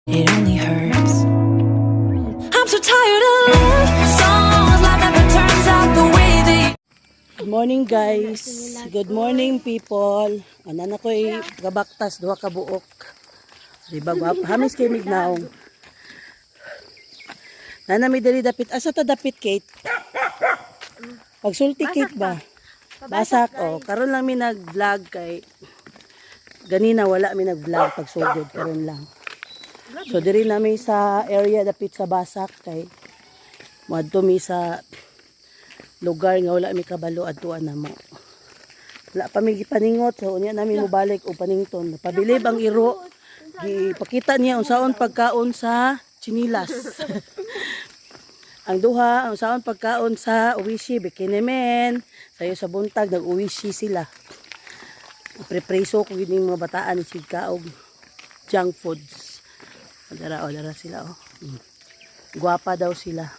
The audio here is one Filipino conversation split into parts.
It only hurts. I'm so tired of love songs. Life never turns out the way they. Good morning guys. Good morning people. Anan ako ay gabaktas duha ka buok. Diba gwap? Hamis kay mignaong. Nana mi diri dapit. Asa ta dapit Kate? Pagsulti Kate ba? Basak oh. Karon lang mi nag-vlog kay ganina wala mi nag-vlog pagsugod karon lang. So diri nami sa area dapit sa Basak kay moadto mi sa lugar nga wala mi kabalo adtuan namo. Wala pa mi gipaningot so unya nami mobalik og panington. Napabilib ang iro. Gipakita niya unsaon pagkaon sa chinilas. Ang duha ang unsaon pagkaon sa uwishi bikinimen. Sayo sa buntag nag-uwishi sila. Prepreso ko gining mga bataan sig kaog junk foods. Odara sila oh. Guwapa daw sila.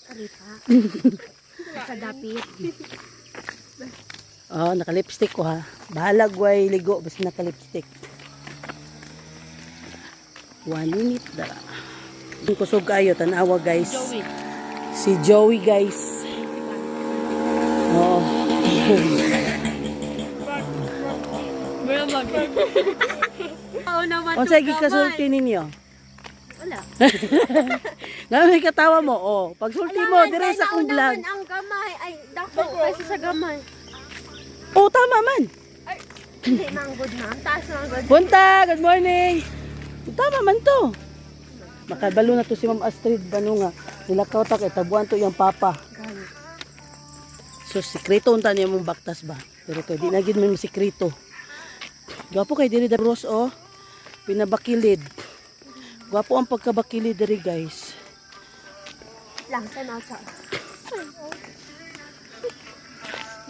Karipa. Sa dapit. Oh, naka-lipstick ko ha. Bahalag way ligo basta naka-lipstick. 1 minute dara. Kusog kayo tanawa guys. Joey. Si Joey guys. Oh. Oo naman. Unsa gikasulti ninyo? Wala. Namay katawa mo oh. Pagsulti mo dire sa kong vlog. Ang gamay ay dako kasi sa gamay. Oh, tama man. Ay, hindi manggod na. Taas manggod. Punta, good morning. Tama man to. Makabalo na to si Ma'am Astrid Banunga. Nilakaw ta kay tabuan to yung papa. So sikreto unta niya mong baktas ba. Pero to di na gid man sikreto. Gwapo kay diri Bros oh. Pinabakilid. Gwapo ang pagkabakilid diri guys. Lang sa nasa.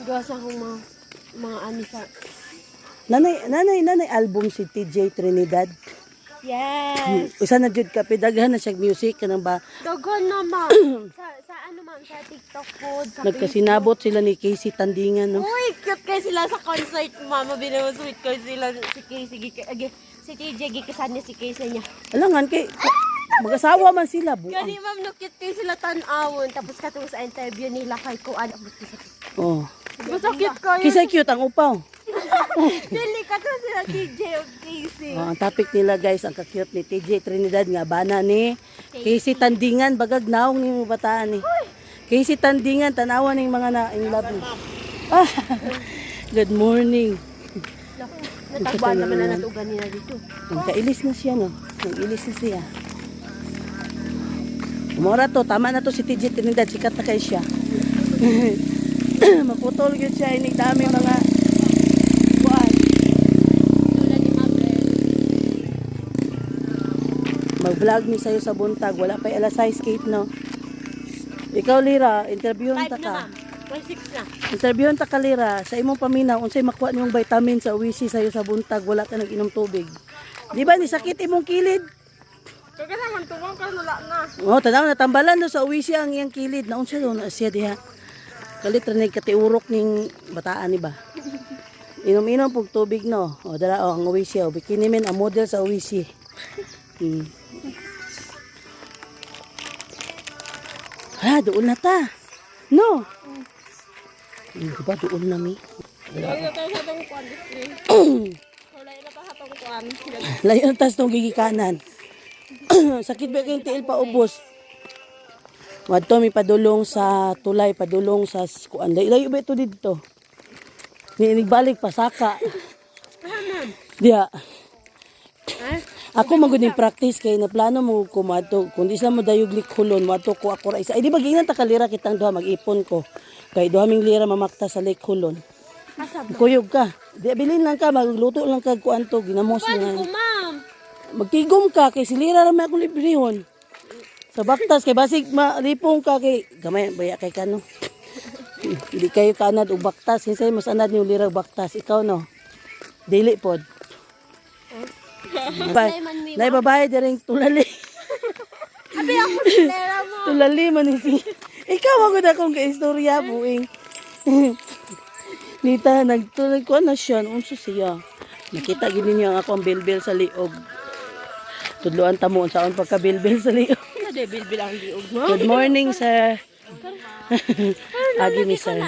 Gasa kong mga ani sa. Nanay album si TJ Trinidad. Yes. Usa na jud ka pidaghan na siya music kanang ba. Dogon naman. sa ano ma'am sa TikTok po, sa Nagkasinabot sila ni Casey Tandingan no. Uy, cute kayo sila sa concert, mama. Binawasweet kayo sila si Casey. Si TJ, gikasan niya si Casey niya. Alangan kay mag-asawa man sila buang. Gani, ma'am, no, cute kayo sila tanawon. Tapos katong sa interview nila kay Kuan. Oh. Basta cute kayo. Kisay cute ang upaw. Dili, katong sila TJ o Casey. Oh, ang topic nila guys, ang ka-cute ni TJ Trinidad nga bana ni Casey Tandingan bagag naong ni mga bataan ni. Casey Tandingan tanawan ning mga na in love ni. Ah, good morning. Natagbuan naman na natugan nila dito. Nagkailis na siya no. Nag-ilis na siya. Umora to, tama na to si TJ Trinidad, sikat na kay siya. Maputol yun siya, ini dami mga kuan. Lula ni Mabel. Mag-vlog ni sayo sa buntag, wala pa alas 6 Kate no. Ikaw Lira, interviewon 5 ta na, ka. ma'am. 6 na. Interviewon ta ka Lira, sa imong paminaw unsay makuha nimong vitamin sa uwisi sayo sa buntag, wala ka nag-inom tubig. Di ba ni sakit imong kilid? Kaya naman, tuwang ka nula na. Oh, tanaw na tambalan do sa uwisi ang iyang kilid. Naon siya do na siya diha. Kalit ra katiurok ning bataan ni ba. Inom-inom pug tubig no. O dala ang uwisi o bikini men ang model sa uwisi. Ha, doon na ta. No. Diba doon na mi? Layo na tayo sa itong kuwan display. Layo na tayo sa itong kuwan. Layo na tas tong gigikanan. Sakit ba kayong tiil pa ubos? Wadto mi padulong sa tulay, padulong sa kuan. Layo ba ito dito? Nigbalik pa saka. Diya. Ako maguning practice kay na plano mo kumadto. Kung di sa mo dayog likhulon, madto ko ako ra isa. Ay di ba ginan ta kalira kitang duha mag-ipon ko. Kay duha ming lira mamakta sa likhulon. Kuyog ka. Di bilin lang ka, magluto lang ka kuan to, ginamos Paano na. ko, ma'am? Magtigom ka kay silira ra may akong librehon. Sa baktas kay basig malipong ka kay gamay baya kay kano. Hindi kayo kanad og baktas, kinsay mas anad ni lira og baktas, ikaw no. Dili pod. Nay babae diring tulali. Abi ako silera mo. Tulali man ni si. Ikaw magud akong kaistorya buing. Nita nagtulog ko na siya unsa siya. Nakita gid ninyo ang akong bilbil sa liog. Tudloan ta mo unsaon pagkabilbil sa liog. Ano de bilbil ang liog mo? Good morning, sir. Agi ni sir.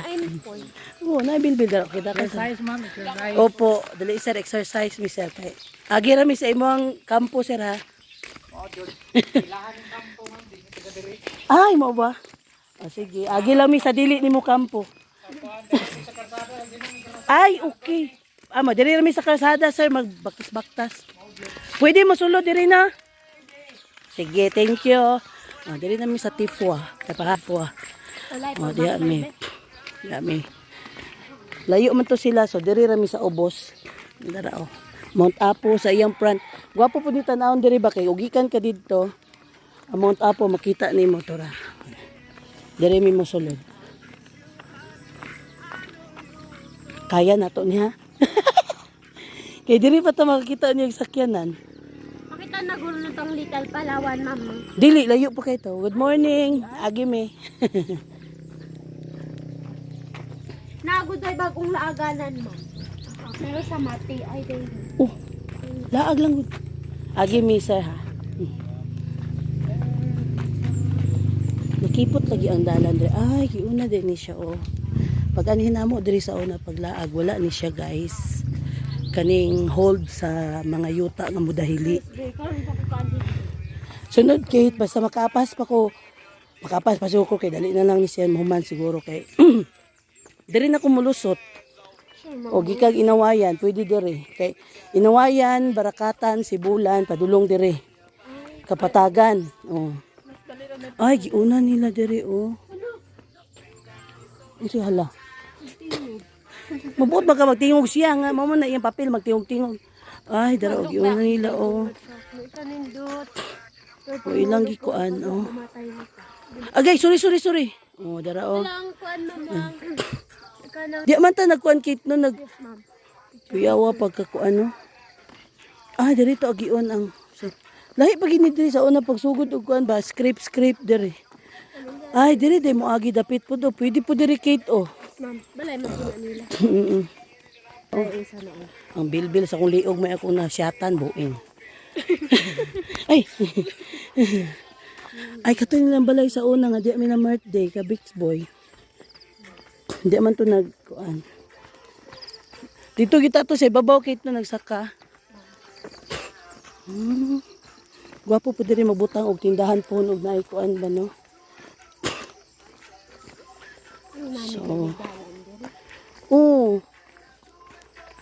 Oo, nabilbil dara kita ka. Exercise, ma'am. Exercise. Opo, dali sir exercise mi sir kay. Agi ra mi sa imong kampo sir ha. Ay, mo ba? Ah, sige, agi lang mi sa dili nimo kampo. Ay, okay. Ama, diri ra mi sa kalsada sir, magbaktas-baktas. Pwede mo sulod diri na? Sige, thank you. Ah, diri na mi sa Tifwa, Tapahafwa. Oh, diya mi. Diya mi. Layo man to sila, so diri ra mi sa ubos. Dara oh. Mount Apo sa iyang front. Gwapo po dito tanawon diri ba kay ugikan ka didto. Ang Mount Apo makita nimo to ra. Diri mi mosulod. Kaya na to niya. Kay diri pa ta makita niyo yung sakyanan. Makita na gulo na tong Little Palawan, ma'am. Dili layo pa kay to. Good morning. Agi me. Nagod ay bagong laaganan, ma'am. Pero sa mati ay day. Oh. Laag lang gud. Agi me sir ha. Nakipot lagi ang dalan diri. Ay, giuna din ni siya oh. Pag anhin namo diri sa una paglaag wala ni siya guys. Kaning hold sa mga yuta nga mudahili. Sunod kahit basta makapas pa siguro kay dali na lang ni siya mahuman siguro kay diri na ko mulusot. O gikag Inawayan, pwede diri. Kay Inawayan, Barakatan, Sibulan, padulong diri. Kapatagan. Oh. Ay, giuna nila diri oh. Ano hala? Mabuot ba ka magtingog siya nga, mamo na iyang papel magtingog-tingog. Ay, dara og giuna nila oh. Kanindot. O ilang gikuan oh. Agay, sorry. Oh, dara oh. Lang kuan, ma'am. Kanang Di man ta nagkuan kit no nag ma'am. kuyawa pagkakuan no. Ah, diri to agion ang so, lahi pag ini diri sa una pagsugod og kuan ba script diri. Ay, diri day mo agi dapit po do. Pwede po diri kate oh. Ma'am, balay man sila nila. Ay, isa na oh. Ang bilbil sa kong liog may ako na siyatan buing. Ay. Ay kato nilang balay sa una nga di mi na birthday ka Bix Boy. Hindi man to nagkuan. Dito kita to sa ibabaw kit no nagsaka. Gwapo po diri mabutang og tindahan po og naay kuan ba no. So,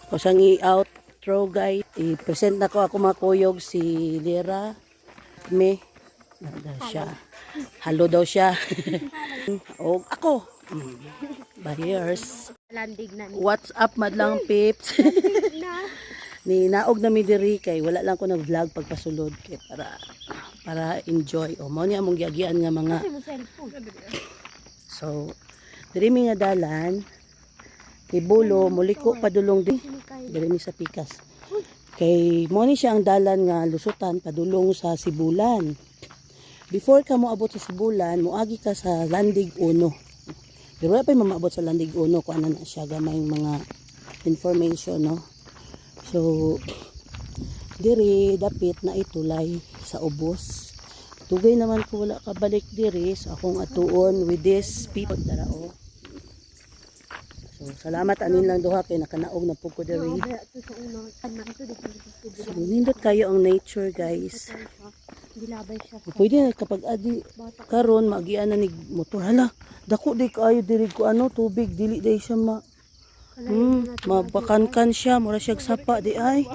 ako siyang i-outro guys. I-present na ko ako makuyog si Lira. Me. Siya. Halo daw siya. O ako. Barriers. Landig na ni. What's up madlang pips? Ni naog na mi diri kay wala lang ko nag-vlog pagpasulod kay para enjoy. O mao ni among giagian nga mga Kasi mo cellphone. so diri mi nga dalan Tibulo muliko padulong diri mi sa Pikas. Kay mo ni siya ang dalan nga lusutan padulong sa Sibulan. Before ka mo abot sa Sibulan, moagi ka sa Landig Uno. Pero wala pa mamaabot sa Landig Uno kung ano na siya gamay mga information no. So diri dapit na itulay sa ubos. Tugay naman ko wala kabalik diri sa akong atuon with this people darao. So salamat anin lang duha kay nakanaog na pug ko diri. So nindot kayo ang nature guys. Dilabay siya. Pwede na kapag adi karon magian na ni motor hala dako di kayo diri ko ano tubig dili day siya mabakankan siya mura siya sapa di ay.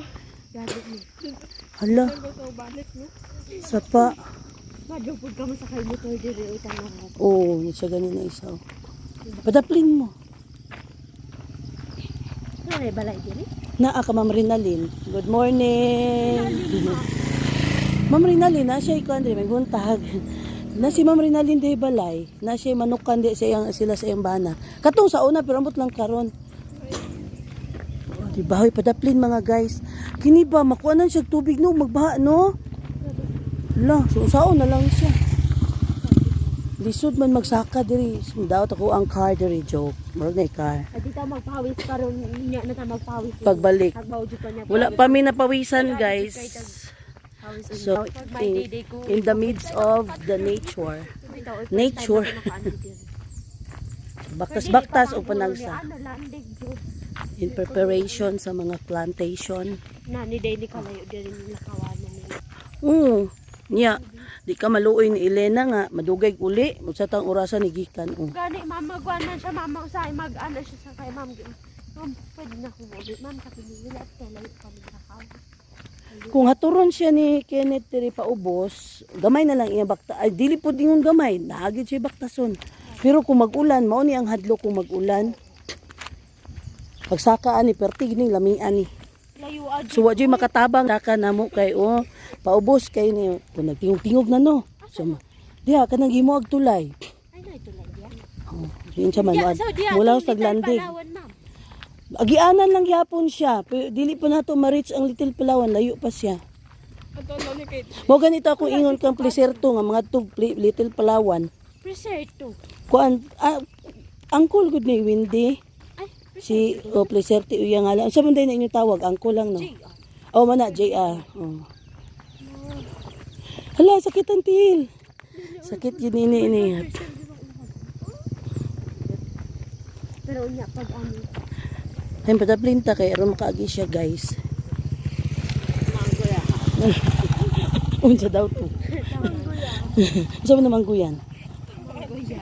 Hala. Sapa. Madupod ka mo sa kay motor diri o tanong mo. Oh, siya ganina isa. Padaplin mo. Ano ay balay diri? Naa ka Ma'am Rinalyn. Good morning. Ma'am Rinalyn, na siya ikaw andre may buntag. Na si Ma'am Rinalyn day balay, na siya manukan di sila sa iyang bana. Katong sa una pero ambot lang karon. Oh, di ba hoy padaplin mga guys. Kini ba makuanan siya tubig no magbaha no? Hala, so saon na lang siya. Lisod man magsaka diri. Daot ako ang car diri joke. Murag na car. Adi ta magpawis karon niya na ta magpawis. Pagbalik. Pagbawd pa niya. Wala pa mi napawisan guys. So in the midst of the nature, baktas-baktas o panagsa in preparation sa mga plantation. Nani day ni kalayo din yung lakawanan nila. Niya, di ka maluoy ni Elena nga, madugay uli, sa tang orasan ni Gikan. Gani, mama, guwanan siya, mama, usay, mag-ano siya sa kay ma'am. Ma'am, pwede na kumuli. Ma'am, kapinigila at kalayo kami lakaw. Kung haturon siya ni Kenneth diri paubos, gamay na lang iya bakta. Ay, dili po dingon gamay, naagid siya baktason. Pero kung mag-ulan, mao ni ang hadlo kung mag-ulan. Pagsakaan ni pertig ning lamian ni. Layo adyo. So wa makatabang naka namo kay paubos kay ni kung nagtingog-tingog na no. So diha kanang himuag tulay. Ay, na ito lang yan. Diyan siya man mula sa taglandig. Palawan, ma'am. Agianan lang gyapon siya. Pero dili pa nato ma-reach ang Little Palawan, layo pa siya. Mo ganito akong ingon kang Pleserto nga mga tug Little Palawan. Preserto. Kuan angkol gud ni Windy. Ay, Si Pleserto uya nga lang. Unsa man day na inyong tawag? Angkol lang no. Oh mana JR. Oh. Hala sakit ang tiil. Sakit yun ini. Pero unya pag ano. Ay padaplinta kay aron makaagi siya guys. Manggoya. Unsa daw to? Unsa man namang guyan? Manggoya.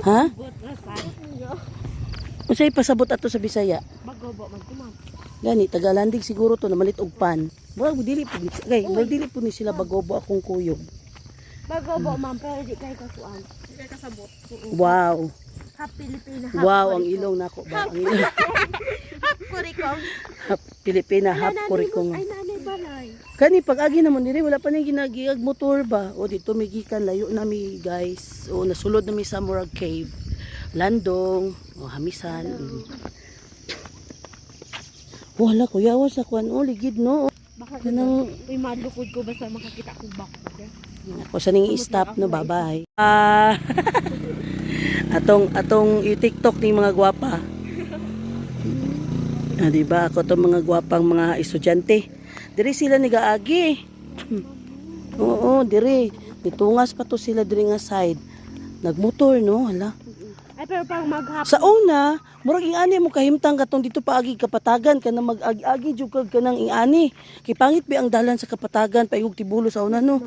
Ha? Botrasan. Unsay pasabot ato sa Bisaya? Bagobo magtumam. Gani Tagalandig siguro to na malit og pan. Murag dili po dili po ni sila bagobo akong kuyog. Bagobo ma'am, pero di kay kasuan. Di kay kasabot. Wow. Hap Pilipina. Wow ang ilong nako ba? Ang ilong. Hap kurikong. Hap Pilipina hap kurikong. Ay nanay balay. Kani pag agi namon diri wala pa ni ginagiag motor ba? O dito may gikan layo na mi guys. O nasulod na mi sa Murag Cave. Landong, o Hamisan. Wala ko yawas sa kwan o ligid no. Baka Kanang uy madlukod ko basta makakita kong bako. ako sa ning stop no bye-bye. Atong i-TikTok ning mga gwapa. Di ba ako tong mga gwapang mga estudyante. Diri sila nigaagi. Oo, diri. Nitungas pa to sila diri nga side. Nagmotor no, hala. Ay pero pag maghap. Sa una, murag ingani mo kahimtang katong dito paagi kapatagan kana mag-agi jud kag kanang ingani. Kay pangit bi ang dalan sa kapatagan paigog tibulo sa una no.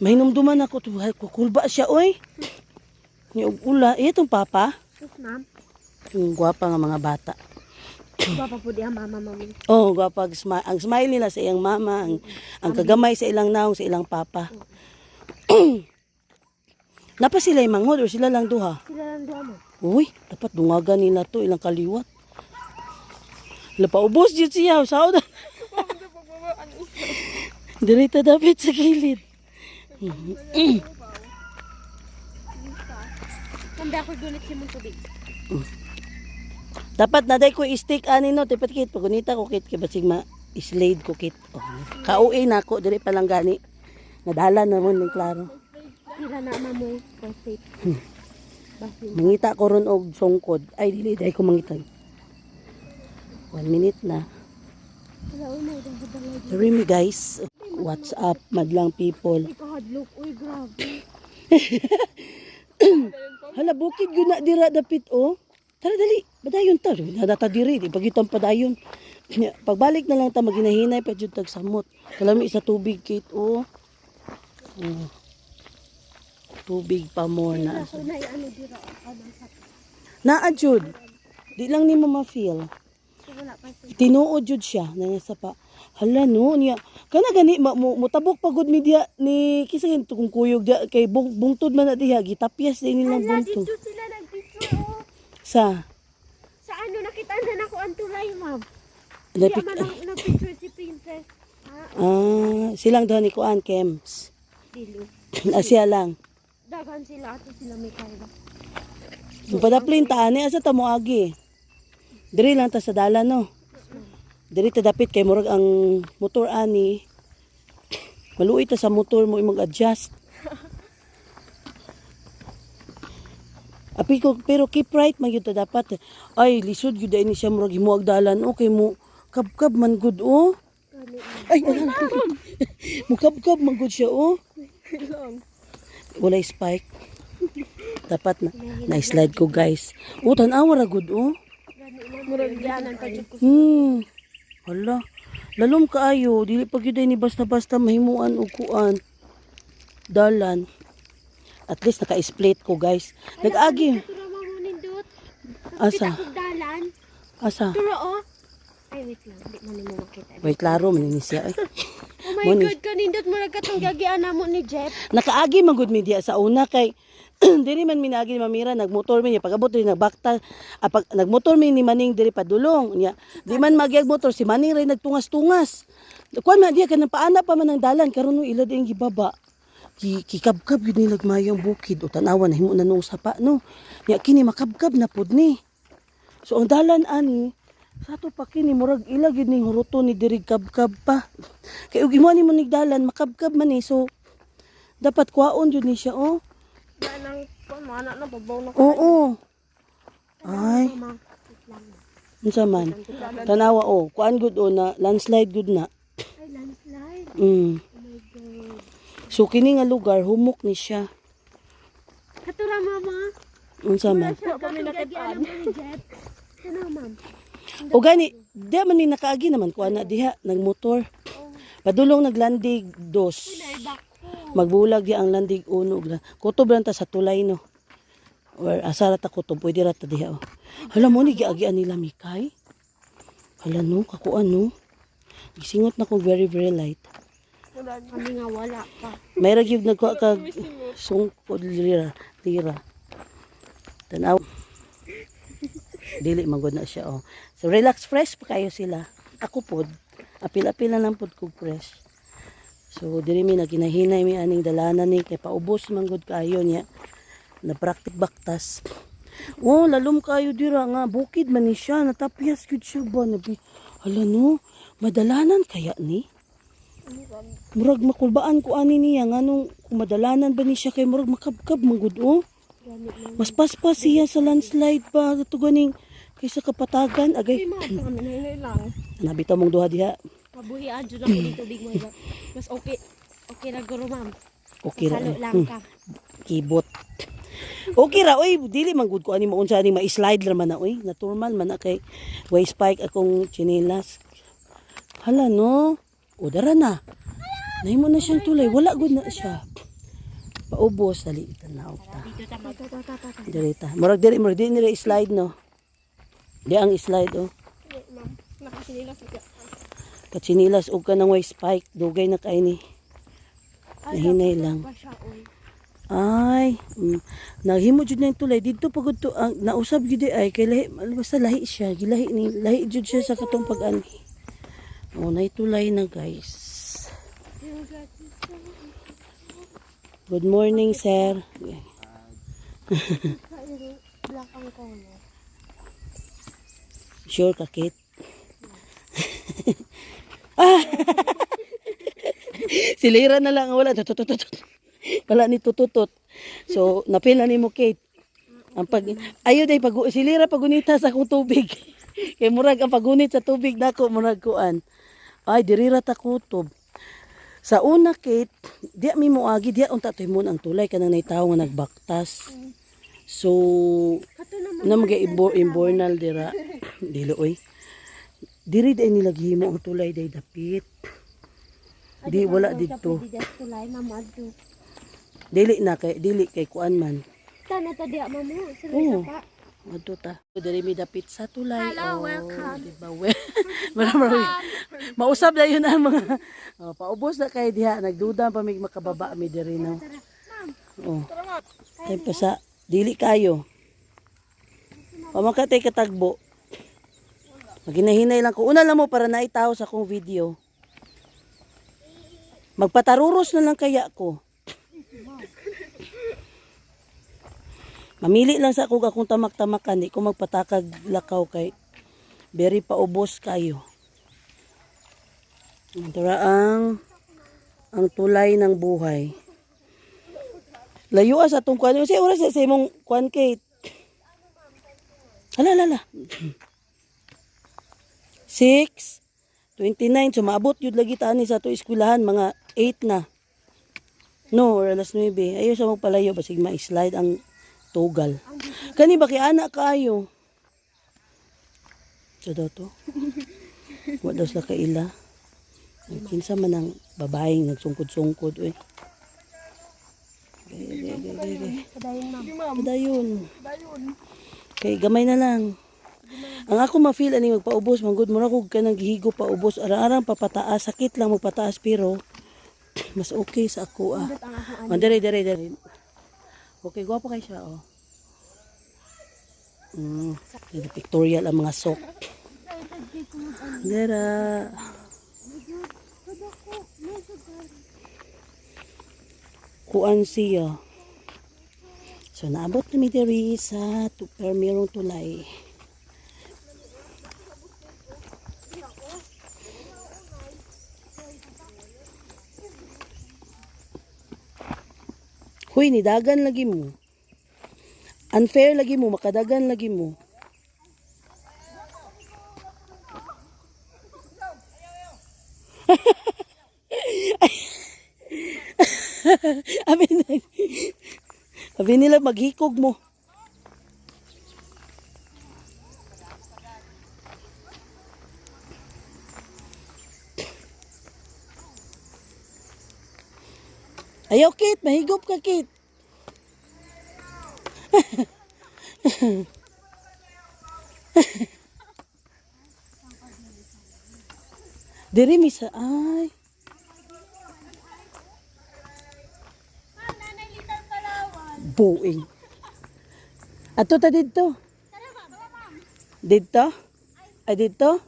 Mahinumduman ako to, kukulba siya oy. Ni og ula, itong papa. Yes ma'am. Yung gwapa nga mga bata. Bapa po di ang mama mami. Oh, gwapa ang smile nila sa iyang mama, ang kagamay sa ilang naong sa ilang papa. Napa sila mangod o sila lang duha? Sila lang doon mo. Uy, dapat dungagan nila to ilang kaliwat. Wala pa ubos dito siya, sao na. Dirita dapat sa gilid. Kanda ako gunit si mong tubig. Dapat naday ko i-stick ani no, tipat kit pagunita ko kit kay basig ma-slade ko kit. Oh. Kauwi na ako diri pa lang gani. Nadala na mo ning klaro. Sila na mamoy for safe. Mangita ko ron og songkod. Ay dili day ko mangita. 1 minute na. Wala una daw balay. Sorry me guys. What's up madlang people? Ikahadlok uy grabe. Hala bukid gyud na dira dapit oh. Tara dali, padayon ta. Nadata diri, di pagitan padayon. Pagbalik na lang ta maginahinay pa jud tag samot. Kalami sa tubig kit oh. Tubig pa more na. So na ano dira anong sa. Naa jud. Di lang nimo ma-feel. So wala pa siya. Tinuod jud siya na sa pa. Hala no niya. Kana gani mutabok pagod media ni kisa kung kuyog dia kay bungtod man na diha gitapyas din nilang Hala bungtod. dito sila nagpicture oh. Sa Sa ano nakita na ako ang tulay ma'am. Lapik, Di man nagpicture si Princess. silang daw ni Kuan Kems. Dilo. Siya lang. Dagan sila ato sila may kaya. Padaplin ta ani asa ta mo agi. Diri lang ta sa dalan no. Diri ta dapit kay murag ang motor ani. Maluoy ta sa motor mo imong adjust. Api ko pero keep right man gyud ta dapat. Ay lisod gyud ini siya murag himuag dalan okay mo kabkab man gud oh. Ay Mukab-kab manggod siya oh. Walay spike. Dapat na-slide ko guys. Oh, tanawa ra gud oh. Murag dianan pa jud ko. Hala. Lalom kaayo, dili pa gyud ni basta-basta mahimuan og kuan. Dalan. At least naka-split ko guys. Nag-agi. Turo mo nindot. Asa? Dalan. Asa? Turo oh. Ay wait lang, di man mo makita. Wait, klaro man ni siya. Ay. Oh my God, kanindot murag katong gagian namo ni Jeff. Nakaagi man gud mi diya sa una kay diri man minagi mamira nagmotor mi niya pagabot diri nagbakta pag nagmotor mi ni Maning diri padulong niya di man magyag motor si Maning ray nagtungas-tungas kuan man diya kanang paana pa man ang dalan karon no ila ding gibaba kikabkab gud ni nagmayong bukid o tanawan na himo na nung sapa no niya kini makabkab na pud ni so ang dalan ani sa to pa kini murag ila gid ning huruto ni diri kabkab pa kay ug imo ni mo nigdalan makabkab man ni so dapat kuhaon jud ni siya oh. Nang mana na babaw na. Oo. Ay. Unsa man? Tanawa oh, kuan gud o na landslide gud na. Ay landslide. Mm. Oh my God. So kini nga lugar humok ni siya. Katura mama. Unsa man? Siya kami nakataan ni Jeff. Ano ma'am? O gani, di man ni nakaagi naman kuan na diha nagmotor. Padulong naglandig dos. Ay bako. Magbulag di ang landig uno. Kutob lang ta sa tulay no. Or asara ta kutob, pwede ra ta diha oh. Hala mo ni giagian nila Mikay. Hala no, kakuan no. Gisingot na ko very light. Kami nga wala pa. May ragyog nagkuha ka sungkod lira. Tanaw. Dili magod na siya oh. So relax fresh pa kayo sila. Ako pod. Apil-apil na lang pod ko fresh. So diri mi naginahinay mi aning dalanan ni kay paubos manggod kayo niya. Na praktik baktas. Oh, lalom kayo dira nga bukid man ni siya natapyas gud siya ba nabi. Hala no, madalanan kaya ni? Murag makulbaan ko ani niya nganong kung madalanan ba ni siya kay murag makabkab manggod oh. Mas paspas siya sa landslide pa ato ganing kaysa kapatagan agay. Lang. Nabitaw mong duha diha. Mabuhian dyan ako dito big mga. Mas okay. Okay na guro ma'am. Okay ra. Salo lang ka. Kibot. Okay ra oy, dili man gud ko ani maunsa ani ma-slide ra man na oy. Naturmal man na kay way spike akong chinelas. Hala no. O dara na. Nahimo na siyang tulay, wala gud na siya. Paubos dali tanaw ta. Diri ta. Murag diri ni slide no. Di ang slide oh. Ma'am, nakasinilas ako. Katsinilas og kanang way spike dugay na kay ni. Nahinay lang. Ay, naghimo jud na yung tulay dito pagod to ang nausab gid ay kay lahi basta lahi siya, gilahi ni lahi jud siya sa katong pag-ani. Oh, nay tulay na guys. Good morning, sir. Black ang color. Sure ka, Kit? Silira na lang wala tututut. Wala ni tututot. So napila ni mo Kate. Ang pag ayo day pag silira pagunita sa akong tubig. Kay murag ang pagunit sa tubig nako murag kuan. Ay diri ra ta kutob. Sa una Kate, di mi moagi di unta toy mo ang tulay kanang naitaw nga nagbaktas. So na mag-imbornal dira. Dilo oy. Diri day nila gihimo ang tulay day dapit. Di wala dito. Tulay mamadu. Dili kay kuan man. Tana ta dia mamu sila Oo. pa. Adto ta. Diri mi dapit sa tulay. Hello, welcome. Diba? Maraming mausab na yun ang mga paubos na kay diha nagduda pa mig makababa mi diri no. Oh. Tay pa sa dili kayo. Pamakatay katagbo. Maginahinay lang ko. Una lang mo para naitaw sa akong video. Magpataruros na lang kaya ko. Mamili lang sa akong tamak-tamakan. Di ko magpatakag lakaw kay very paubos kayo. Tara ang tulay ng buhay. Layo sa atong kuan. Kasi oras sa imong kuan kay. Hala. 6:29 so maabot yun lagi tani sa to eskwelahan mga 8 na. No, or alas 9. Ayaw sa magpalayo, basig ma-slide ang tugal. Kani ba kay anak kaayo? So daw to. Wa daw sa kaila. Kinsa man ang babaeng nagsungkod-sungkod. Uy. Padayon, ma'am. Padayon. Okay, gamay na lang. Ang ako ma-feel ani magpaubos, manggod mo na kog kanang gihigo paubos, arang-arang papataas, sakit lang magpataas pero mas okay sa ako ah. Ang ako, Oh, dere. Okay, gwapo kay siya oh. Pictorial ang mga sok. Dera. Kuan siya. So naabot na mi diri sa Permirong Tulay. Huy, nidagan lagi mo. Unfair lagi mo, makadagan lagi mo. Abi nila maghikog mo. Ayaw, Kit. Mahigop ka, Kit. Diri, misa. Ay. Buing. Ato ta dito. Dito? Ay, dito?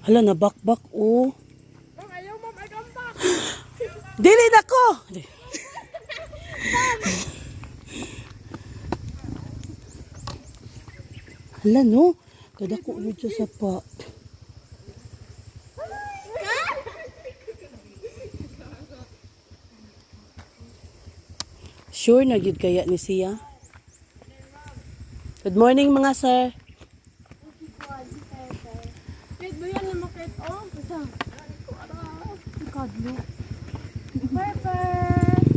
Hala, nabakbak, oh. Dili na ko! Hala no, kada ko ulit sa pa. Sure na gid kaya ni siya. Good morning mga sir. Wait, ba yan naman kahit oh? Basta. Kadlo. Perfect!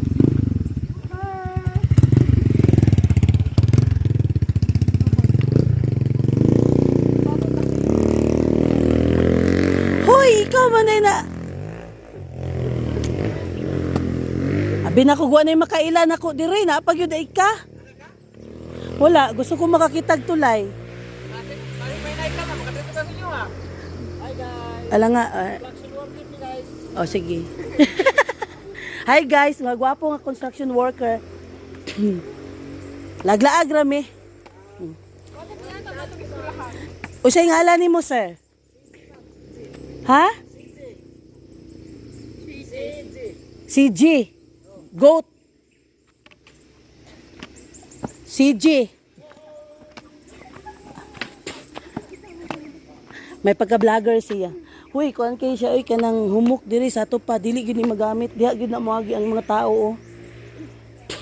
Hoy, ikaw man ay na. Abi na ko guwa na yung makailan ako diri na pag yun ay ka. Wala, gusto ko makakitag tulay. Ala nga. Oh, sige. Hi guys, mga gwapo nga construction worker. Laglaag rami. Usay ngalan ni mo, sir? Ha? CG. Goat. CG. May pagka-vlogger siya. Uy, kuan kay siya, uy, kanang humok diri sa ato pa, dili gid ni magamit, diha gid na moagi ang mga tao, oh.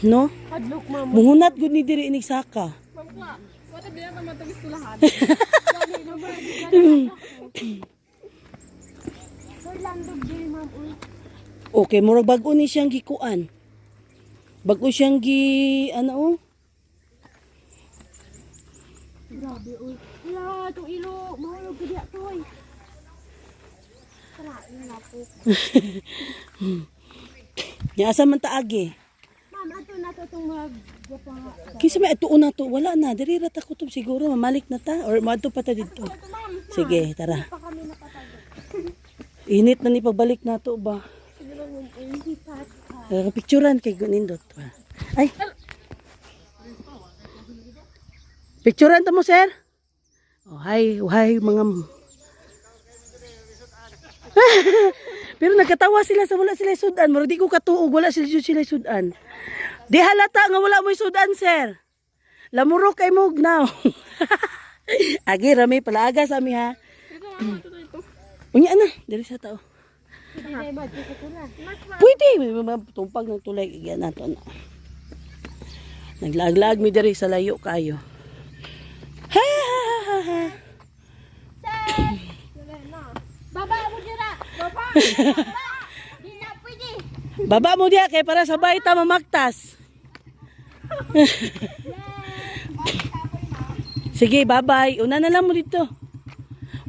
No? Kadlok, ma'am. Muhunat gud ni diri inig saka. Mamkla, wala biya ka matagis tulahan. Orlando J, ma'am. Okay, murag bag-o ni siyang gikuan. Bag-o siyang ano, oh. Grabe, uy. Wala, itong ilo. Mahulog ka diya, toy. Kalain na po. Asa man taagi. Ma'am, ato na to itong mag-gapa. Kinsa may atuon na to, wala na, diri ra ta kutob siguro, mamalik na ta or maadto pa ta dito. Ito, ma'am. Sige, tara. Pa kami napatago. Init na ni pagbalik na to ba. Siguro mo, hindi pa. Picturean kay Gunindot. Ay. Picturean ta mo, sir? Oh, hi mga Pero nagkatawa sila sa wala sila sudan. Murag di ko katuog wala sila sudan. Di halata nga wala mo sudan, sir. Lamuro kay mo now. Agi rami palaaga sa mi ha. Unya na, diri sa tao. Pwede, may tumpag ng tulay igyan nato na. Naglag-lag mi diri sa layo kayo. Ha ha ha ha. Baba mo dyan Di na pwede. Baba mo diya kay para sabay ta mamaktas. Sige, bye-bye. Una na lang mo dito.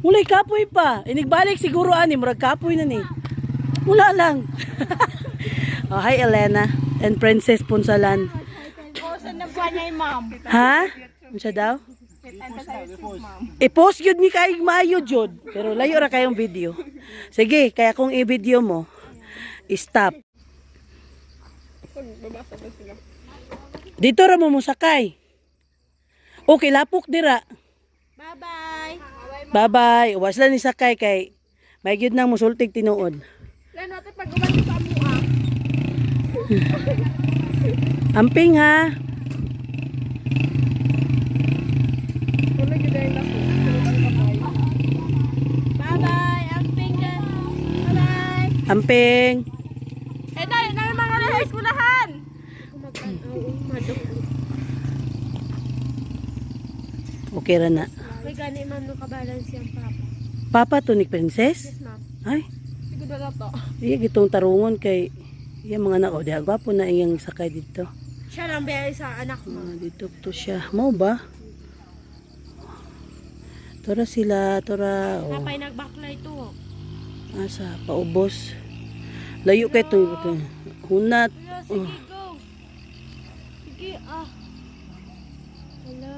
Mulay kapoy pa. Inigbalik siguro ani, murag kapoy na ni. Mula lang. Oh, hi Elena and Princess Punsalan. Saan na buwan niya yung ma'am? Ha? Ano siya daw? I-post yun ni kay maayo jud. Pero layo ra kayong video. Sige, kaya kung i-video mo, i-stop. Dito ra mo musakay. Okay, lapok dira. Bye-bye. Bye-bye. Uwas lang ni sakay kay may gyud nang musultig tinuod. Lan natin pag uwan sa mua. Amping ha. Bye-bye. Amping na. Bye-bye. Amping. Eh, dahil na yung mga high schoolahan. Okay ra na. May gani man no kabalance yung papa. Papa to ni Princess? Yes, ma'am. Ay, Siguro na to. iya gitong tarungon kay iya mga na o diha gwapo na iyang sakay dito. Siya lang biyay sa anak mo. Dito to siya. Mo ba? Tora sila, tora. Oh. Napay nagbaklay to. Asa, paubos. Layo kay to. Hunat. Wala, sige, go. Sige, Wala.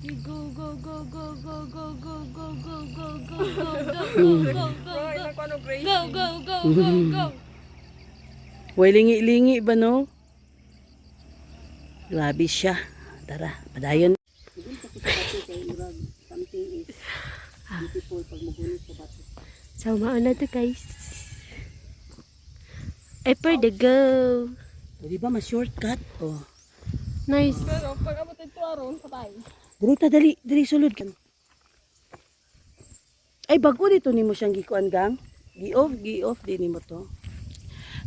Sige, go, go, go, go, go, go, go, go, go, go, go, go, go, go, go, go. Way lingi-lingi ba no? Grabe siya. Tara, padayon. So, mauna to guys. I for the go. Di ba mas shortcut? Oh. Nice. Dali ta, dali. Dali, sulod ka. Ay, bago dito ni mo siyang gikuan gang. Gi-off din ni mo to.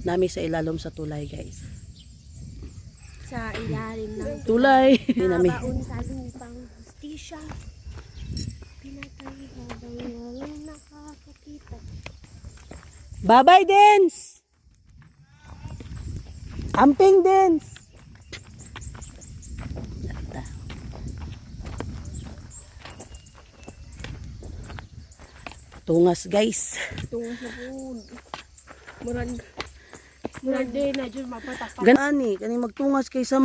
Nami sa ilalom sa tulay, guys. Sa ilalim ng Tulay. Di nami. baon sa lupang justisya. Pinatay habang walang nakakakita. Bye-bye, Dance! Amping, Dance! Tungas, guys. Tungas na po. Murag din na dyan mapatapak. Ganani, kani magtungas kaysa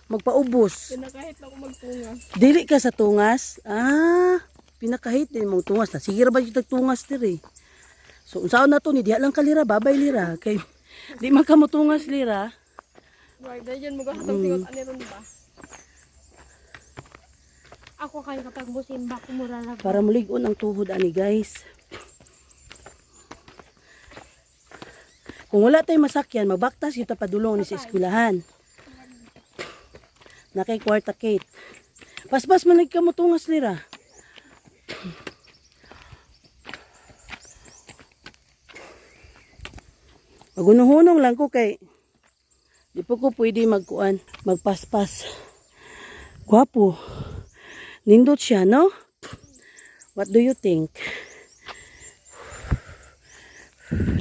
magpaubos. Pinakahit ako magtungas. Dili ka sa tungas? Ah, pinakahit din mong tungas na. Sige ra ba yung tagtungas diri? So, unsaon na to ni diha lang kalira, babay lira. Kay di man ka mo tungas lira. Wag na dyan magkakatang singot aniron ba? Ako kayo kapag musimba ko mura lang. Para mulig-on ang tuhod ani, guys. Kung wala tayong masakyan, magbaktas yung tapadulong ni sa eskwelahan. Na kay kwarta Kate. Paspas manig ka mo tungas lira. Magunong-hunong lang ko kay di po ko pwede magkuan, magpaspas. Gwapo. Nindot siya, no? What do you think?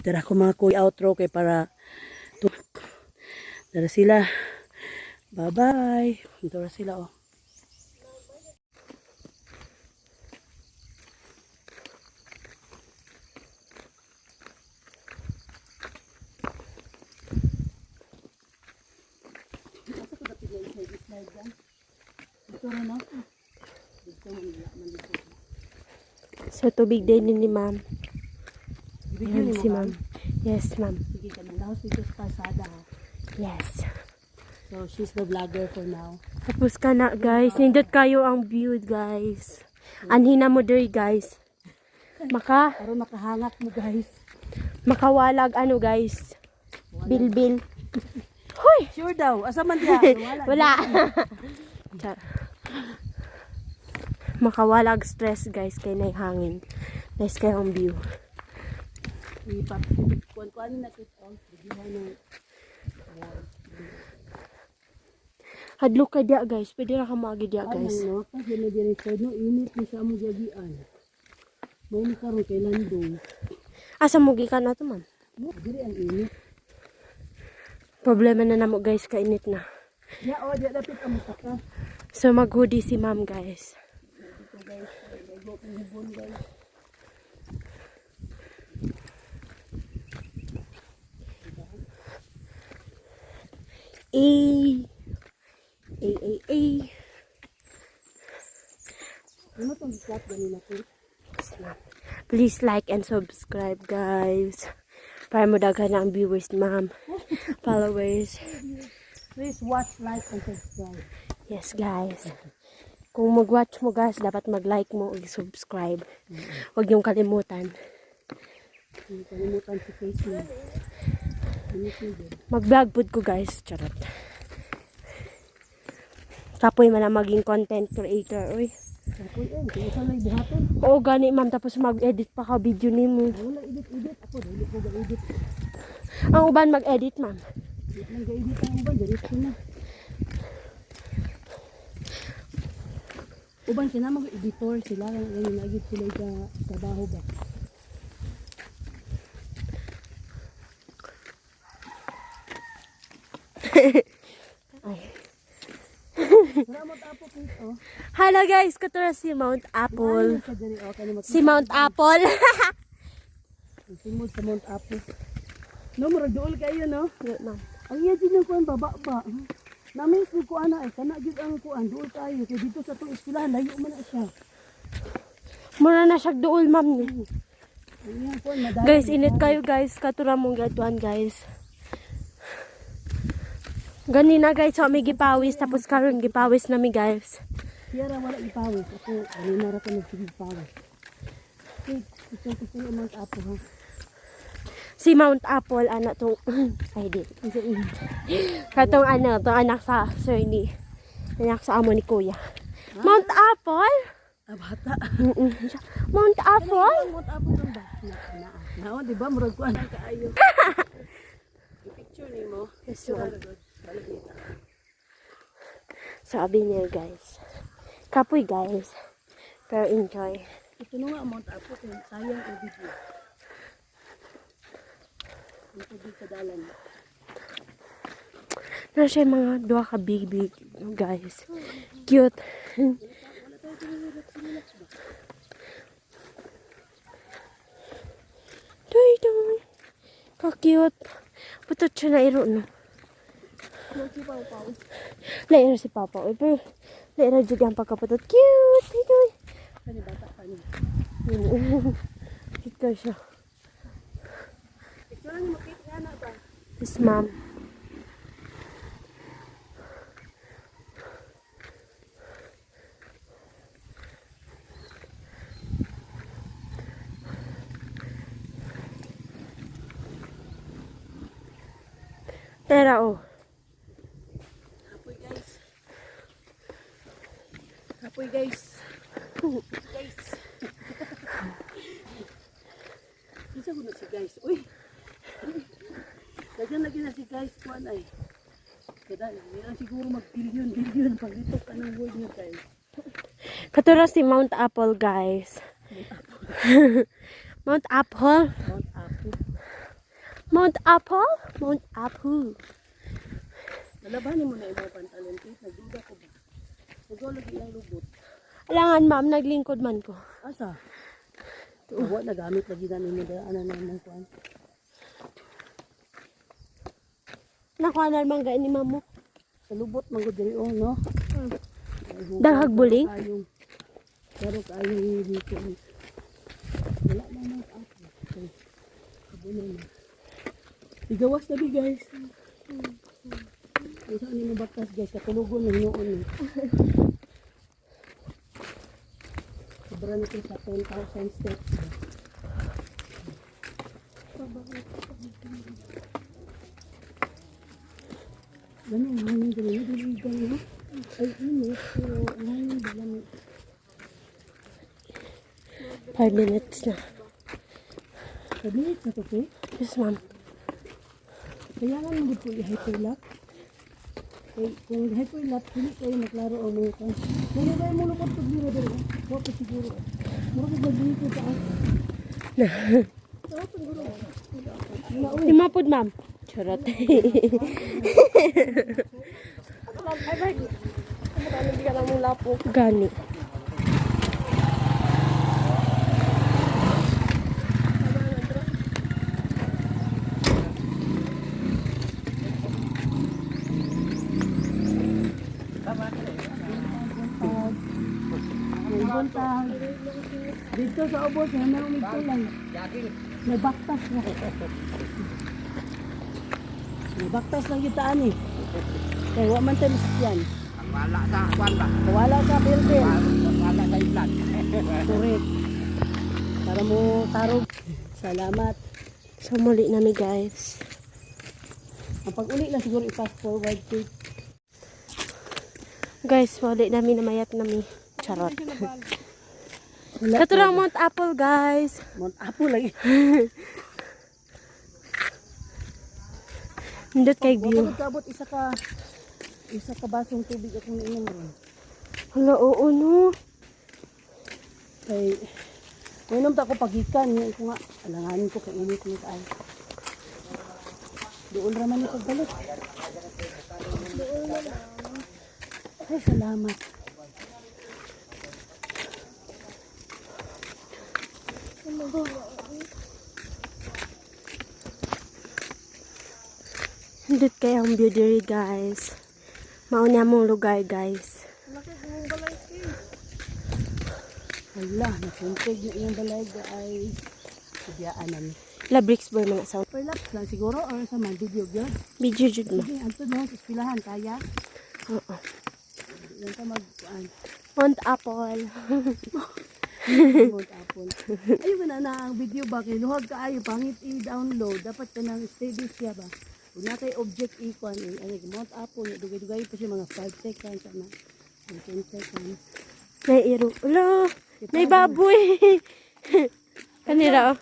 Tara ko mga kuy outro kay para tara sila. Bye-bye. Tara sila, oh. So, tubig din ni ma'am. Yan si ma'am. Yes, ma'am. Sige ka na. Laos dito sa kalsada, ha? Yes. So, she's the vlogger for now. Tapos ka na, guys. Nindot kayo ang view, guys. Anhina mo diri, guys. Para makahangak mo, guys. Makawalag, ano, guys. Bilbil. Hoy! Sure daw. Asa man diya? Wala. Char. Makawalag stress, guys, kay nay hangin. Nice kayo ang view. Kuan-kuanin na ito. Hadlok ka diya, guys. Pwede na ka maagi diya, guys. Ano, kasi na dyan ito, no? Init na siya mo gabian. May ni karon kay landong. Asa mo gikan na to, ma'am? Diri ang init. Problema na namo guys, kainit na. Ya o, di dapat ang saka. So mag-hoodie si ma'am guys. Dito guys, go pinibon guys. Eh. Ano tong flat ganina ko? Please like and subscribe guys. Para mo daghan na ang viewers, ma'am. Followers. Please watch, like, and subscribe. Yes guys. Kung mag-watch mo guys, dapat mag-like mo o subscribe. Huwag yung kalimutan. Hindi kalimutan si Casey. Mag-vlog food ko guys. Charot. Kapoy man ang maging content creator. Uy. Kapoy kung saan ay buhaton. Oo gani ma'am. Tapos mag-edit pa ka video ni mo. Wala edit. Ako, dahil ko ga-edit. Ang uban mag-edit ma'am. Hindi lang ga-edit ang uban, diretso na. Uban sila mag-editor sila. Ngayon nagit sila sa trabaho ba. Ay. Salamat apo kito. Hello guys. Katura si Mount Apple. Sa diri o kanimo. Si Mount Apple. Tingod sa Mount Apo. No, murag dool kayo no. Wait, ma'am. Ang iya din yung kuan baba ba. Namis ko ana ay kana gid ang kuan dool kayo kay dito sa tong eskwelahan layo man na siya. Mura na siya duol ma'am ni. Ang iya kuan madali. Guys, init kayo guys. Katura mong gatuan guys. Ganina guys, so may gipawis. Tapos karon gipawis na mi guys. Siya ra wala ipawis. Ako kanina ra ko nagsigig pawis. Okay, ito yung Mount Apo ha. Si Mount Apple, anak tong... Ay, di. Katong ano, tong anak sa sir ni... Anak sa amo ni kuya. Mount Apple? Ah, bata. Mount Apple? Mount Apo kang ba? Nao, di ba? Murag kuan kaayo. Picture ni mo. Yes, ma'am. Sabi niya guys. Kapoy guys. Pero enjoy. Ito na nga Mount Apo kung sayang ang video. Ito dito sa dalan. Na siya mga dua ka big guys. Cute. Doy. Ka-cute. Putot siya na iro no. Lairo si Papa. Pero lairo juga ang pagkaputot. Cute. Doy. Kani bata pa ni. Cute ka siya. Ito lang makita nga na ba? Yes, ma'am. Tera, oh. Apoy guys. Apoy guys. Guys. Isa ko na si guys. Uy. Lagyan lagi na si guys kuan ay. Kada yan siguro mag-billion pag dito ka ng word niyo guys. Katulad si Mount Apple, guys. Mount Apple? Mount Apo. Mount Apple? Mount Apple. Nalabanin mo na yung mga pantalon kit. Nagduda ko ba? Nagulog ilang lubot. Alangan, ma'am, naglingkod man ko. Asa? Uwa nagamit lagi na ninyo dahil ano naman kuan. Nakuha na naman ni ma'am mo. Sa lubot man ko diri oh no. Daghag buling? Pero kayo dito. Wala na Mount Apo. Okay. Kabunan na. Igawas na di guys. Isa ni mo batas guys, katulugon ng noon. Sobra na ito sa 10,000 steps. Ganun ang hangin dito. Nagiligan no? Ay init, pero ang hangin dito lang. 5 minutes na. Sabihin sa to, okay? Yes, ma'am. Kaya nga nang po i-hyperlap. Kung hyperlap, hindi kayo maklaro ang mga kan. Kung hindi mo lupot pag dito dito, wapit siguro. Imapod, ma'am. Charot. Gani. Buntag. Dito sa ubos, may umito lang. May baktas na. May baktas lang kitaan eh. Kaya wa man tayo masakyan. Wala sa kwan ba? Wala sa building. Wala sa islan. Correct. Para mo tarog. Salamat. So, muli nami, guys. Ang pag-uli lang siguro i-fast forward to. Guys, muli nami namayat nami. Charot. Wala Katurang Mount Apple, guys. Mount Apo lagi. Nindot kay view. Kabot isa ka basong tubig akong inom ron. Hala, oo, no. Kay inom ta ko pagikan, yung ko nga alanganin ko kay init ni kay. Doon raman ni pagbalik. Ay, salamat. Nindot kay ang view diri, guys. Mauna mong lugar, guys. Wala, nasuntig na iyong balay ay biyaan namin. La bricks boy mga sound. Relax lang siguro or sa man video gyud. Video jud mo. Sige, anto no, ispilahan kaya. Oo. Yan ka mag Mount Apple. Mount Apple. Ayun na ang video ba kay luhag kaayo pangit i-download dapat ka nang steady siya ba. Kung na kay object icon ay Mount Apple dugay-dugay pa siya mga 5 seconds na 10 seconds. May iro. Alo, may baboy. Kanira, oh.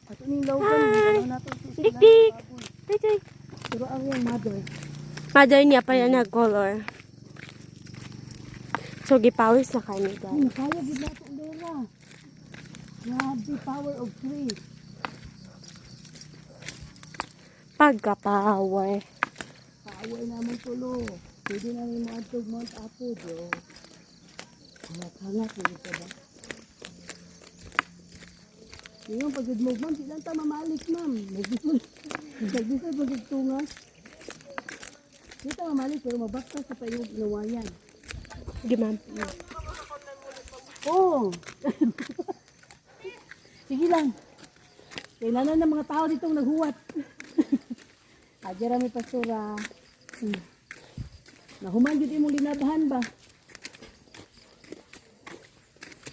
Ato ning logan na to. Tik-tik. Tik-tik. Pero ang yung mother. Mother niya pa yan nag-color. So, gipawis na kami, guys. Kaya gid nato Lola. Grabe the power of trees. Pagka-power. Kaaway naman tulo. Pwede na rin mga tug Mount Apo, bro. Hangat-hangat, hindi ka ba? Ngayon, pag movement, silang ta mamalik, ma'am. Nagdisay pag tungas. Hindi ta mamalik, pero mabaktas sa payog nawayan. Sige, ma'am. Oo. Sige lang. Kailangan ng mga tao ditong naghuwat. Adya rami pastura. Nahuman yun imong linabahan ba?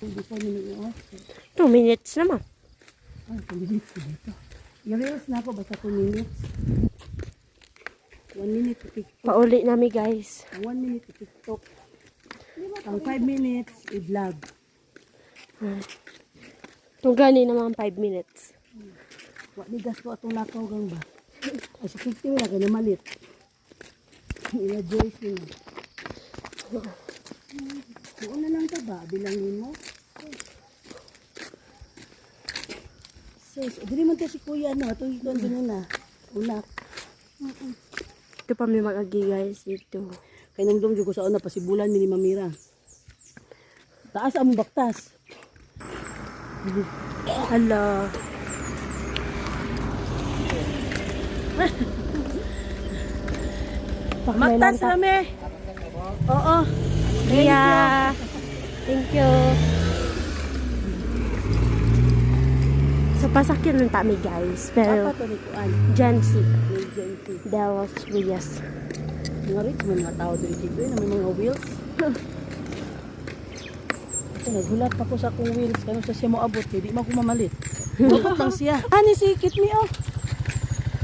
Hindi pa minutes. 2 minutes naman. Ay, 2 minutes na dito. I-reels na ako basta 2 minutes. 1 minute to TikTok. Pauli namin, guys. 1 minute to TikTok. Ang 5 minutes, i-vlog. Kung gani naman 5 minutes. Wak ni gas ko atong lakaw gang ba? Ay, sa 50 wala ka na malit. Ina-joyce nyo. Doon na lang ka ba? Bilangin mo. Sis, dili man to si kuya, no? Itong ikon din na. Unak. Ito pa may mag-agi, guys, dito. Kaya nang dumdyo ko sa una, pasibulan ni Mamira. Taas ang baktas. Hala. Baktas rame. Oo. Yeah. Thank you. So, pasakyan lang kami, guys. Pero, Apa to ni Kuan? Jancy. Agency. De los Rios. Mga rich, may mga tao dito dito na may mga wheels. Ito, naghulat pa ko sa akong wheels. Kano sa siya mo abot, hindi mo ako mamalit. Bukot lang siya. Ani si Kitmi, oh.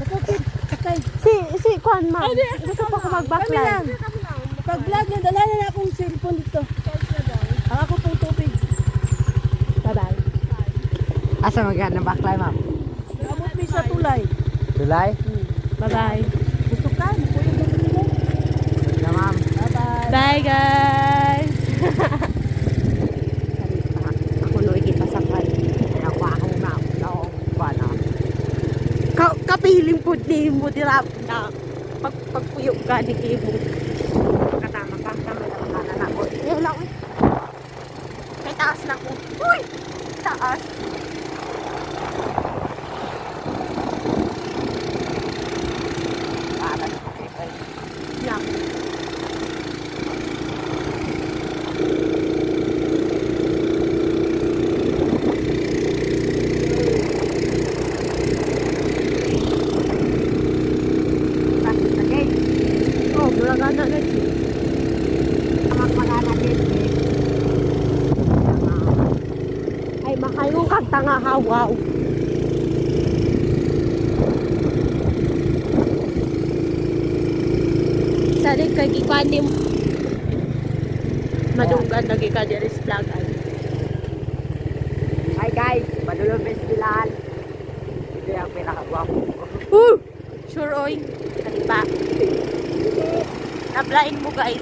Sakit, sakay. Si Kwan, ma'am. Gusto pa ko mag-backline. Pag-vlog niya, dala na akong cellphone dito. Ang ako pong tubig. Bye-bye. Asa maganda baklay, ma'am? Abot mi sa tulay. Tulay? Bye-bye. Gusto ka? Kuya mo dito. Na, ma'am. Bye-bye. Bye, guys. Ako no, ikita Kapiling po ni mo dirap na pagpuyog ka ni Kimo. Katama ka, tama na ako. Yan lang. May taas na ko. Uy! Taas. Yan. Oh, gulagana na siya. Ay, makayong kanta nga hawaw. Sari kay gikwanim. Madunggan lagi ka diri sa vlog. Hi guys, Badulong Festival. Ito yung pinakagwapo ko. Sure oy. Kalipa. Naplain mo guys.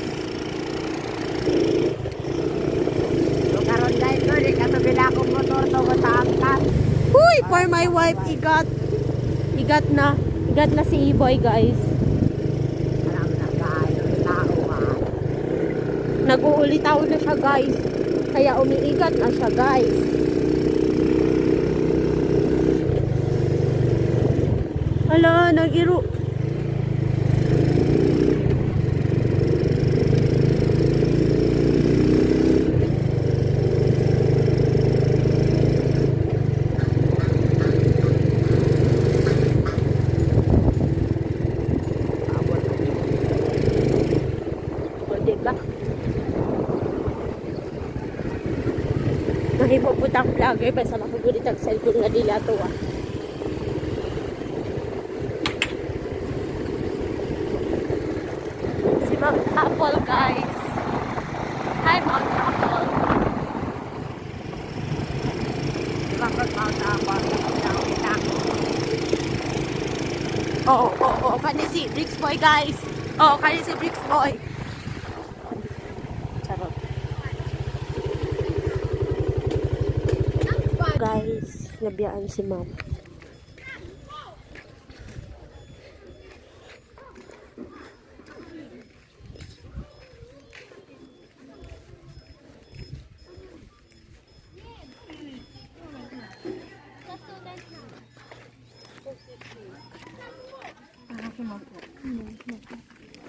So karon guys, no, di katubila akong motor to mataangkas. Uy, for my wife, igat. Igat na. Igat na si Iboy guys. Alam na kayo, tao ha. Nag-uulitaw na siya guys. Kaya umiigat na siya guys. Hala, nag-iro. O, diba? Mahipuputang vlogger ba sa makagulit ang cellphone nga nila to ah. Si Mount Apple guys. Hi Mount Apple. Oo, kani si Bricks Boy guys. Oo, kani si Bricks Boy. Charot. Guys, nabiyaan si ma'am.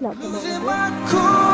Wala pa Losing my cool.